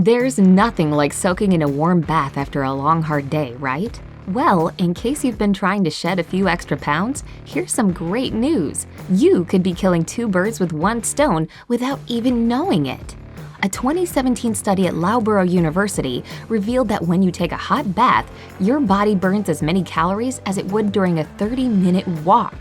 There's nothing like soaking in a warm bath after a long, hard day, right? Well, in case you've been trying to shed a few extra pounds, here's some great news. You could be killing two birds with one stone without even knowing it. A 2017 study at Loughborough University revealed that when you take a hot bath, your body burns as many calories as it would during a 30-minute walk.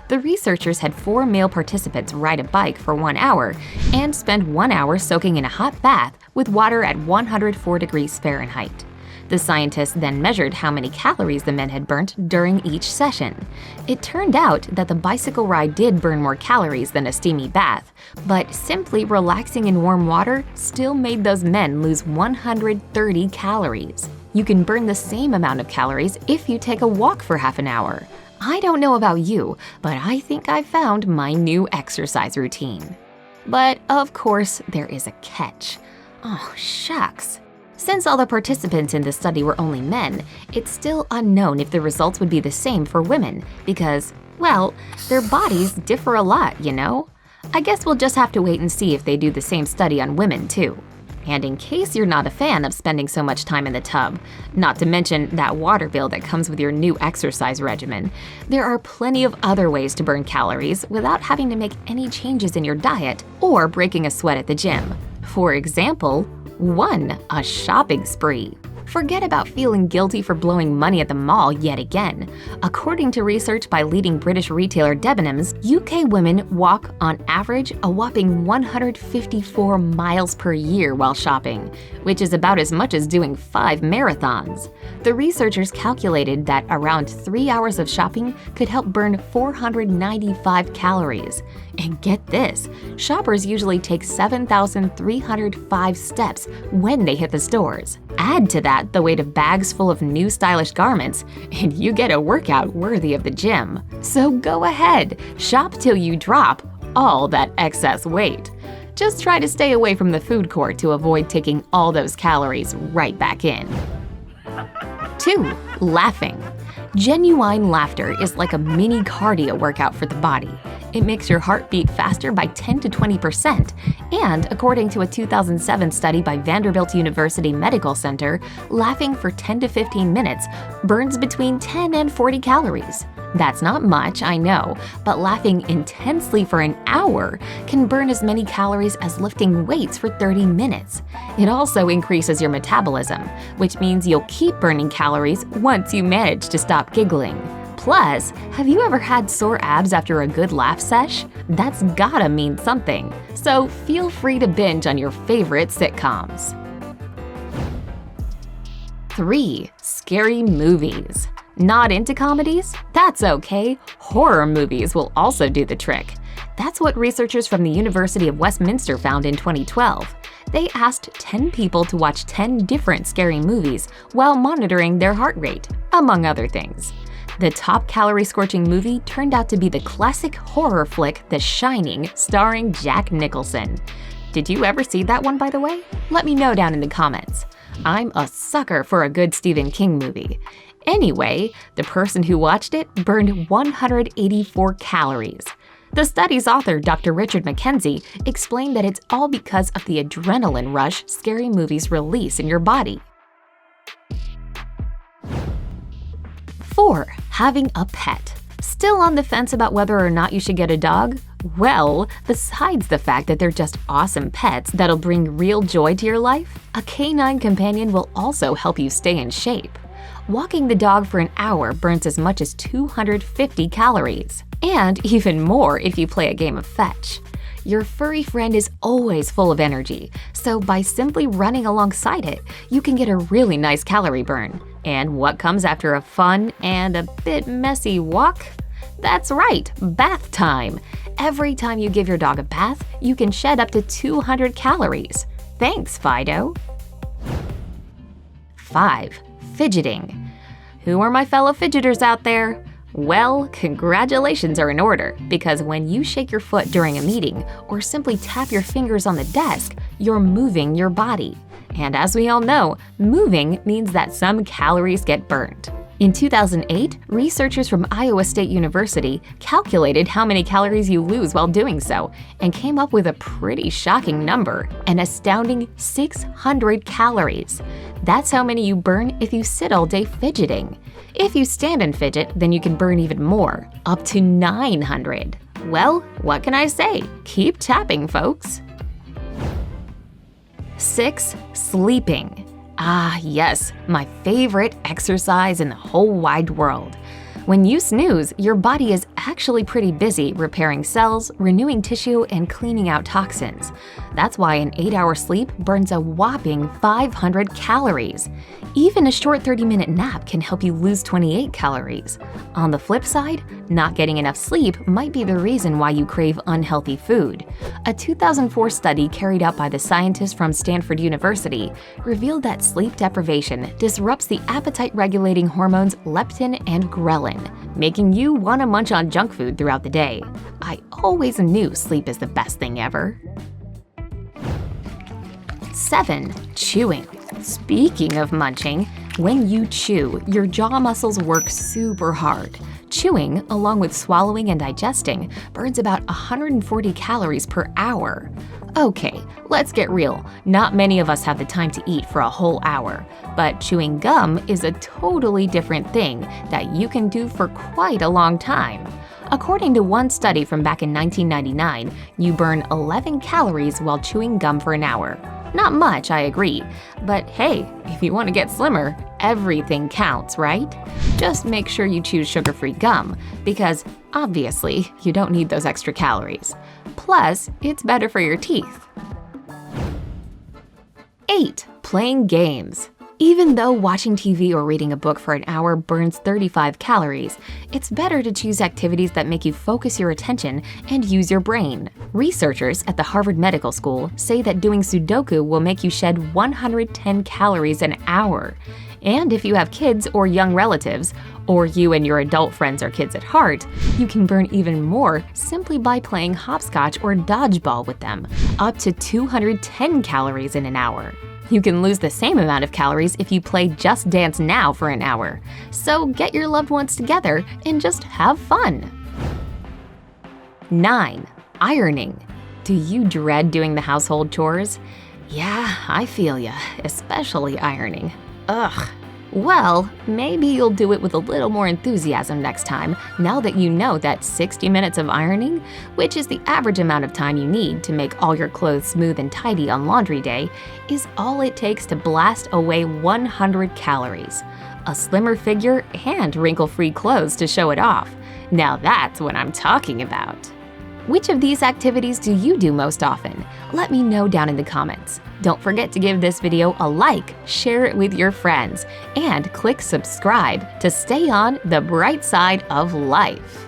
The researchers had 4 male participants ride a bike for 1 hour and spend 1 hour soaking in a hot bath with water at 104 degrees Fahrenheit. The scientists then measured how many calories the men had burnt during each session. It turned out that the bicycle ride did burn more calories than a steamy bath, but simply relaxing in warm water still made those men lose 130 calories. You can burn the same amount of calories if you take a walk for half an hour. I don't know about you, but I think I found my new exercise routine. But of course, there is a catch. Oh, shucks. Since all the participants in the study were only men, it's still unknown if the results would be the same for women because, well, their bodies differ a lot, you know? I guess we'll just have to wait and see if they do the same study on women too. And in case you're not a fan of spending so much time in the tub, not to mention that water bill that comes with your new exercise regimen, there are plenty of other ways to burn calories without having to make any changes in your diet or breaking a sweat at the gym. For example, 1. A shopping spree. Forget about feeling guilty for blowing money at the mall yet again. According to research by leading British retailer Debenhams, UK women walk, on average, a whopping 154 miles per year while shopping, which is about as much as doing 5 marathons. The researchers calculated that around 3 hours of shopping could help burn 495 calories. And get this, shoppers usually take 7,305 steps when they hit the stores. Add to that the weight of bags full of new stylish garments, and you get a workout worthy of the gym. So go ahead, shop till you drop all that excess weight. Just try to stay away from the food court to avoid taking all those calories right back in. 2. Laughing. Genuine laughter is like a mini cardio workout for the body. It makes your heart beat faster by 10 to 20%, and according to a 2007 study by Vanderbilt University Medical Center, laughing for 10 to 15 minutes burns between 10 and 40 calories. That's not much, I know, but laughing intensely for an hour can burn as many calories as lifting weights for 30 minutes. It also increases your metabolism, which means you'll keep burning calories once you manage to stop giggling. Plus, have you ever had sore abs after a good laugh sesh? That's gotta mean something. So feel free to binge on your favorite sitcoms. 3. Scary movies. Not into comedies? That's okay. Horror movies will also do the trick. That's what researchers from the University of Westminster found in 2012. They asked 10 people to watch 10 different scary movies while monitoring their heart rate, among other things. The top calorie-scorching movie turned out to be the classic horror flick The Shining, starring Jack Nicholson. Did you ever see that one, by the way? Let me know down in the comments. I'm a sucker for a good Stephen King movie. Anyway, the person who watched it burned 184 calories. The study's author, Dr. Richard Mackenzie, explained that it's all because of the adrenaline rush scary movies release in your body. 4. Having a pet. Still on the fence about whether or not you should get a dog? Well, besides the fact that they're just awesome pets that'll bring real joy to your life, a canine companion will also help you stay in shape. Walking the dog for an hour burns as much as 250 calories, and even more if you play a game of fetch. Your furry friend is always full of energy, so by simply running alongside it, you can get a really nice calorie burn. And what comes after a fun and a bit messy walk? That's right, bath time! Every time you give your dog a bath, you can shed up to 200 calories. Thanks, Fido! 5. Fidgeting. Who are my fellow fidgeters out there? Well, congratulations are in order, because when you shake your foot during a meeting or simply tap your fingers on the desk, you're moving your body. And as we all know, moving means that some calories get burned. In 2008, researchers from Iowa State University calculated how many calories you lose while doing so and came up with a pretty shocking number, an astounding 600 calories. That's how many you burn if you sit all day fidgeting. If you stand and fidget, then you can burn even more, up to 900. Well, what can I say? Keep tapping, folks. 6. Sleeping. Ah, yes, my favorite exercise in the whole wide world. When you snooze, your body is actually pretty busy repairing cells, renewing tissue, and cleaning out toxins. That's why an 8-hour sleep burns a whopping 500 calories. Even a short 30-minute nap can help you lose 28 calories. On the flip side, not getting enough sleep might be the reason why you crave unhealthy food. A 2004 study carried out by the scientists from Stanford University revealed that sleep deprivation disrupts the appetite-regulating hormones leptin and ghrelin, making you want to munch on junk food throughout the day. I always knew sleep is the best thing ever. 7. Chewing. Speaking of munching, when you chew, your jaw muscles work super hard. Chewing, along with swallowing and digesting, burns about 140 calories per hour. Okay, let's get real. Not many of us have the time to eat for a whole hour, but chewing gum is a totally different thing that you can do for quite a long time. According to one study from back in 1999, you burn 11 calories while chewing gum for an hour. Not much, I agree. But hey, if you want to get slimmer, everything counts, right? Just make sure you choose sugar-free gum, because obviously you don't need those extra calories. Plus, it's better for your teeth. 8. Playing games. Even though watching TV or reading a book for an hour burns 35 calories, it's better to choose activities that make you focus your attention and use your brain. Researchers at the Harvard Medical School say that doing Sudoku will make you shed 110 calories an hour. And if you have kids or young relatives, or you and your adult friends are kids at heart, you can burn even more simply by playing hopscotch or dodgeball with them, up to 210 calories in an hour. You can lose the same amount of calories if you play Just Dance Now for an hour. So get your loved ones together and just have fun. 9. Ironing. Do you dread doing the household chores? Yeah, I feel ya, especially ironing. Ugh. Well, maybe you'll do it with a little more enthusiasm next time, now that you know that 60 minutes of ironing, which is the average amount of time you need to make all your clothes smooth and tidy on laundry day, is all it takes to blast away 100 calories. A slimmer figure and wrinkle-free clothes to show it off. Now that's what I'm talking about. Which of these activities do you do most often? Let me know down in the comments. Don't forget to give this video a like, share it with your friends, and click subscribe to stay on the bright side of life.